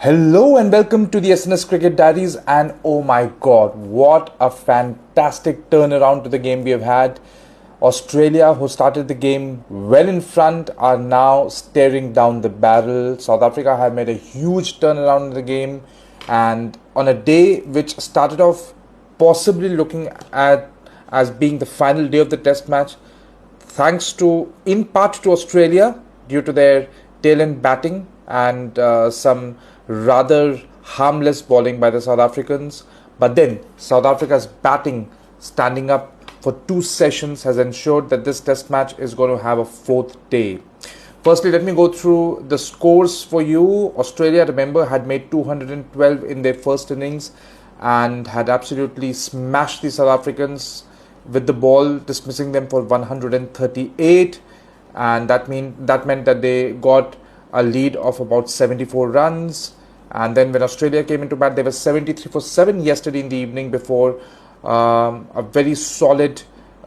Hello and welcome to the SNS Cricket Diaries, and oh my god, what a fantastic turnaround to the game we have had. Australia, who started the game well in front, are now staring down the barrel. South Africa have made a huge turnaround in the game, and on a day which started off possibly looking at as being the final day of the test match, thanks to in part to Australia due to their tail end batting and some rather harmless bowling by the South Africans. But then South Africa's batting standing up for two sessions has ensured that this test match is going to have a fourth day. Firstly, let me go through the scores for you. Australia, remember, had made 212 in their first innings and had absolutely smashed the South Africans with the ball, dismissing them for 138, and that meant that they got a lead of about 74 runs. And then when Australia came into bat, they were 73 for 7 yesterday in the evening before a very solid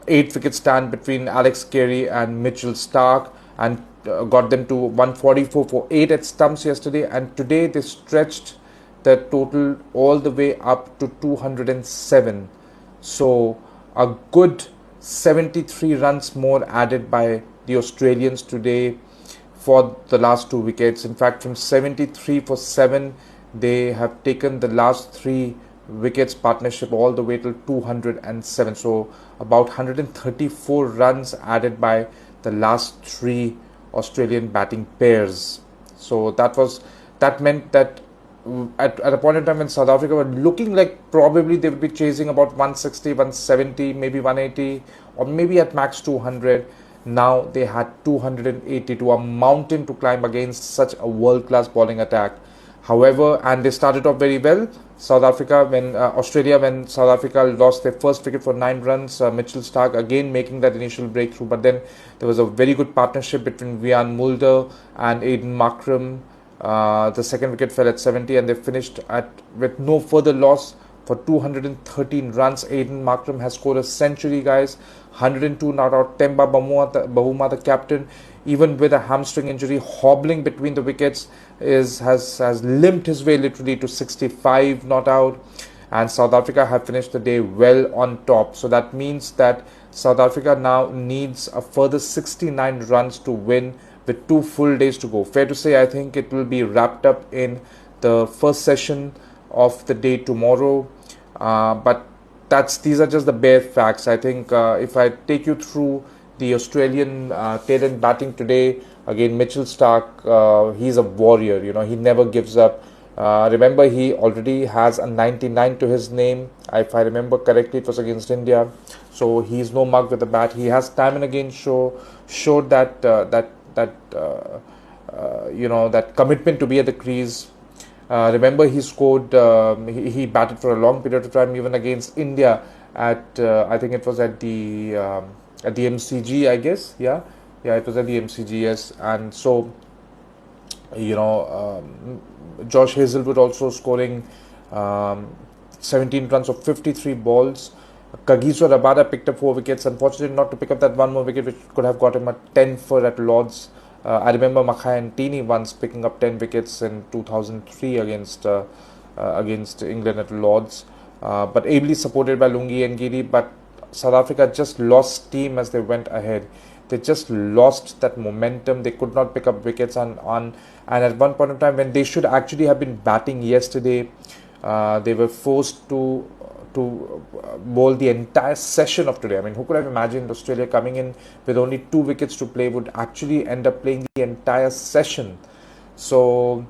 8-wicket stand between Alex Carey and Mitchell Starc, and got them to 144 for 8 at stumps yesterday. And today they stretched the total all the way up to 207. So a good 73 runs more added by the Australians today for the last 2 wickets. In fact, from 73 for 7, they have taken the last 3 wickets partnership all the way till 207. So about 134 runs added by the last 3 Australian batting pairs. So that meant that at a point in time when South Africa were looking like probably they would be chasing about 160, 170, maybe 180, or maybe at max 200. Now they had 282, a mountain to climb against such a world-class bowling attack. However, and they started off very well. Australia, when South Africa lost their first wicket for 9 runs, Mitchell Starc again making that initial breakthrough. But then there was a very good partnership between Wiaan Mulder and Aiden Markram. The second wicket fell at 70, and they finished with no further loss for 213 runs. Aiden Markram has scored a century, guys. 102 not out. Temba Bavuma, the captain, even with a hamstring injury, hobbling between the wickets, has limped his way literally to 65 not out. And South Africa have finished the day well on top. So that means that South Africa now needs a further 69 runs to win with 2 full days to go. Fair to say, I think it will be wrapped up in the first session of the day tomorrow. But these are just the bare facts. I think if I take you through the Australian tail end batting today, again, Mitchell Starc, he's a warrior. He never gives up. Remember, he already has a 99 to his name. If I remember correctly, it was against India. So he's no mug with the bat. He has time and again showed that commitment to be at the crease. Remember, he scored. He batted for a long period of time, even against India at I think it was at the MCG, I guess. Yeah, it was at the MCG. Yes, and so Josh Hazelwood also scoring 17 runs of 53 balls. Kagiso Rabada picked up 4 wickets. Unfortunately, not to pick up that one more wicket, which could have got him a 10 for at Lord's. I remember Makhaya and Tini once picking up 10 wickets in 2003 against England at Lord's, but ably supported by Lungi and Giri. But South Africa just lost steam as they went ahead. They just lost that momentum. They could not pick up wickets and at one point in time when they should actually have been batting yesterday, they were forced to bowl the entire session of today. I mean, who could have imagined Australia coming in with only 2 wickets to play would actually end up playing the entire session? So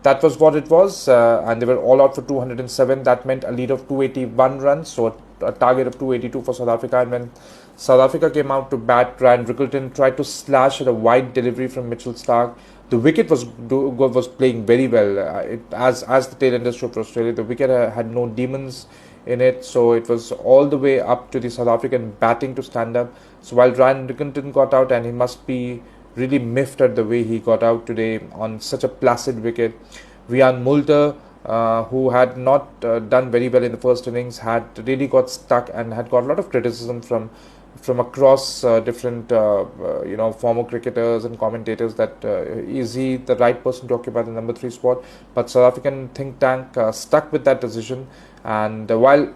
that was what it was, and they were all out for 207. That meant a lead of 281 runs, so a target of 282 for South Africa. And when South Africa came out to bat, Ryan Rickleton tried to slash at a wide delivery from Mitchell Starc. The wicket was playing very well. As the tail ender showed for Australia, the wicket had no demons in it, so it was all the way up to the South African batting to stand up. So while Ryan Rickleton got out, and he must be really miffed at the way he got out today on such a placid wicket, Wiaan Mulder, who had not done very well in the first innings, had really got stuck and had got a lot of criticism from from across different former cricketers and commentators that is he the right person to occupy the number 3 spot. But South African think tank stuck with that decision, and while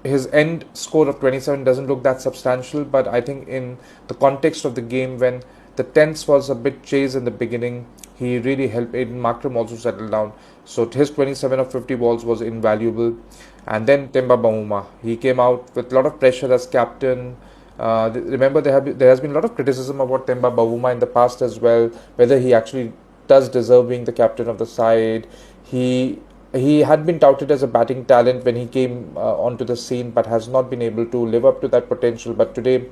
his end score of 27 doesn't look that substantial, but I think in the context of the game, when the tense was a bit chase in the beginning, he really helped Aiden Markram also settle down. So his 27 of 50 balls was invaluable. And then Temba Bavuma, he came out with a lot of pressure as captain. Remember, there has been a lot of criticism about Temba Bavuma in the past as well, whether he actually does deserve being the captain of the side. He had been touted as a batting talent when he came onto the scene, but has not been able to live up to that potential. But today,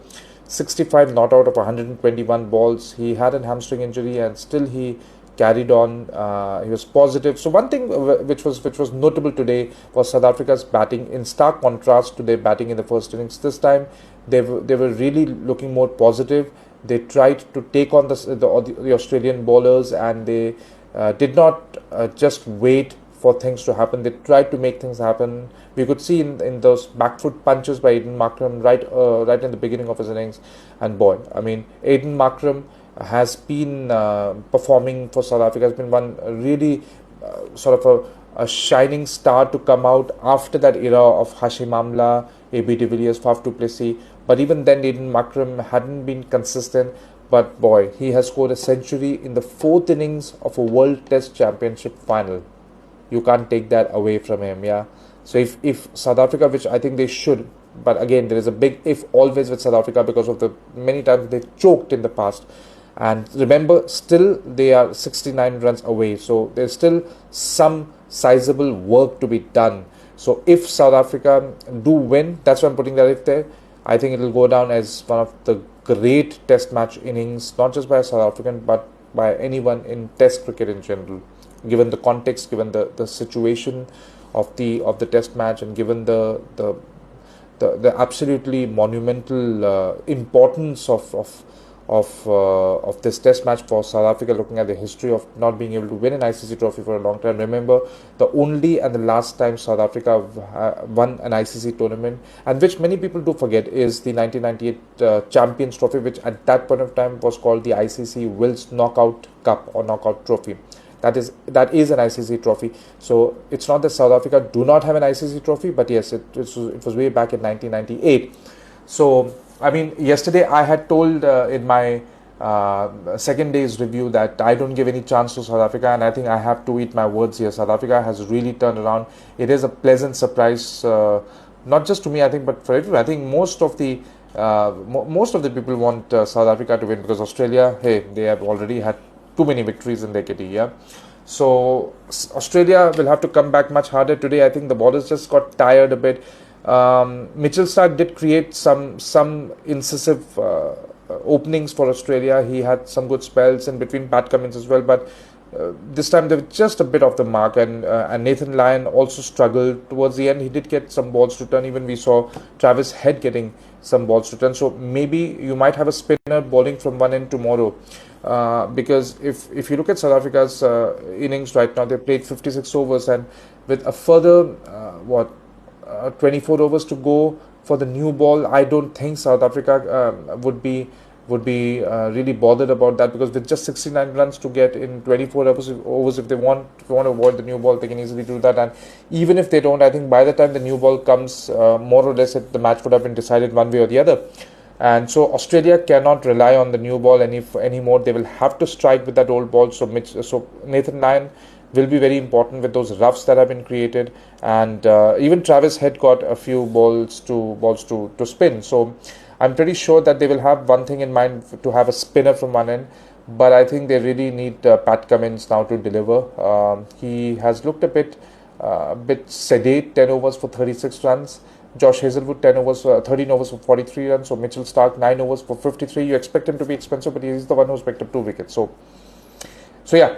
65 not out of 121 balls. He had a hamstring injury, and still he carried on. He was positive. So one thing which was notable today was South Africa's batting, in stark contrast to their batting in the first innings. This time they were really looking more positive. They tried to take on the Australian bowlers, and they did not just wait for things to happen. They tried to make things happen. We could see in those back foot punches by Aiden Markram right in the beginning of his innings. And boy, I mean, Aiden Markram has been performing for South Africa, has been one really sort of a shining star to come out after that era of Hashim Amla, AB de Villiers, Faf du Plessis. But even then, Aiden Markram hadn't been consistent. But boy, he has scored a century in the 4th innings of a World Test Championship final. You can't take that away from him, yeah. So if South Africa, which I think they should, but again, there is a big if always with South Africa because of the many times they've choked in the past. And remember, still they are 69 runs away. So there's still some sizable work to be done. So if South Africa do win, that's why I'm putting that if there, I think it will go down as one of the great test match innings, not just by a South African, but by anyone in test cricket in general. Given the context, given the situation of the test match, and given the absolutely monumental importance of this test match for South Africa, looking at the history of not being able to win an ICC trophy for a long time. Remember, the only and the last time South Africa won an ICC tournament, and which many people do forget, is the 1998 Champions Trophy, which at that point of time was called the ICC Wills Knockout Cup or Knockout Trophy. That is an ICC trophy. So it's not that South Africa do not have an ICC trophy, but yes, it was way back in 1998. So I mean, yesterday I had told in my second day's review that I don't give any chance to South Africa, and I think I have to eat my words here. South Africa has really turned around. It is a pleasant surprise, not just to me, I think, but for everyone. I think most of the people want South Africa to win, because Australia, hey, they have already had too many victories in their kitty, yeah. So Australia will have to come back much harder today. I think the bowlers just got tired a bit. Mitchell Starc did create some incisive openings for Australia. He had some good spells in between Pat Cummins as well, but this time they were just a bit off the mark, and Nathan Lyon also struggled towards the end. He did get some balls to turn. Even we saw Travis Head getting some balls to turn. So maybe you might have a spinner bowling from one end tomorrow, because if you look at South Africa's innings right now, they played 56 overs, and with a further 24 overs to go for the new ball, I don't think South Africa would be really bothered about that, because with just 69 runs to get in 24 overs, if they want to avoid the new ball, they can easily do that. And even if they don't, I think by the time the new ball comes, more or less the match would have been decided one way or the other. And so Australia cannot rely on the new ball anymore. They will have to strike with that old ball. So Nathan Lyon will be very important with those roughs that have been created, and even Travis Head got a few balls to spin. So I'm pretty sure that they will have one thing in mind, to have a spinner from one end, but I think they really need Pat Cummins now to deliver. He has looked a bit sedate, 10 overs for 36 runs. Josh Hazelwood 13 overs for 43 runs. So Mitchell Starc 9 overs for 53. You expect him to be expensive, but he's the one who's picked up 2 wickets. So yeah,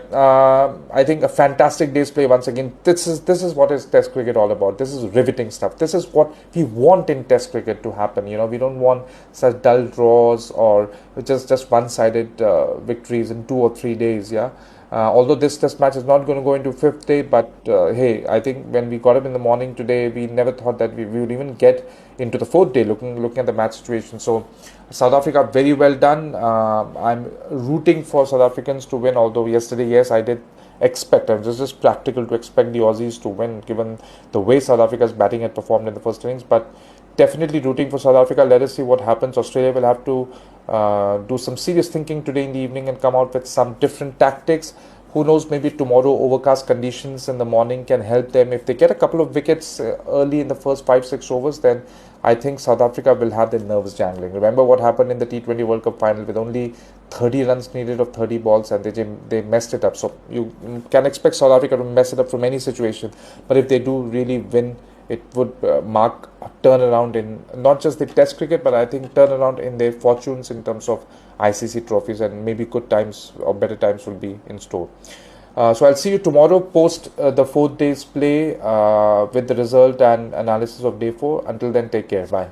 I think a fantastic day's play once again. This is what is Test cricket all about. This is riveting stuff. This is what we want in Test cricket to happen. You know, we don't want such dull draws or just one-sided victories in 2 or 3 days. Yeah, Although this test match is not going to go into fifth day, but hey, I think when we got up in the morning today, we never thought that we would even get into the fourth day looking at the match situation. So South Africa, very well done. I'm rooting for South Africans to win, although yesterday, yes, I did expect, and it's just practical to expect the Aussies to win given the way South Africa's batting had performed in the first innings, but definitely rooting for South Africa. Let us see what happens. Australia will have to do some serious thinking today in the evening and come out with some different tactics. Who knows, maybe tomorrow overcast conditions in the morning can help them. If they get a couple of wickets early in the first 5-6 overs, then I think South Africa will have their nerves jangling. Remember what happened in the T20 World Cup final with only 30 runs needed of 30 balls, and they messed it up. So you can expect South Africa to mess it up from any situation. But if they do really win, it would mark a turnaround in not just the test cricket, but I think turnaround in their fortunes in terms of ICC trophies, and maybe good times or better times will be in store. So I'll see you tomorrow post the fourth day's play with the result and analysis of day 4. Until then, take care. Bye.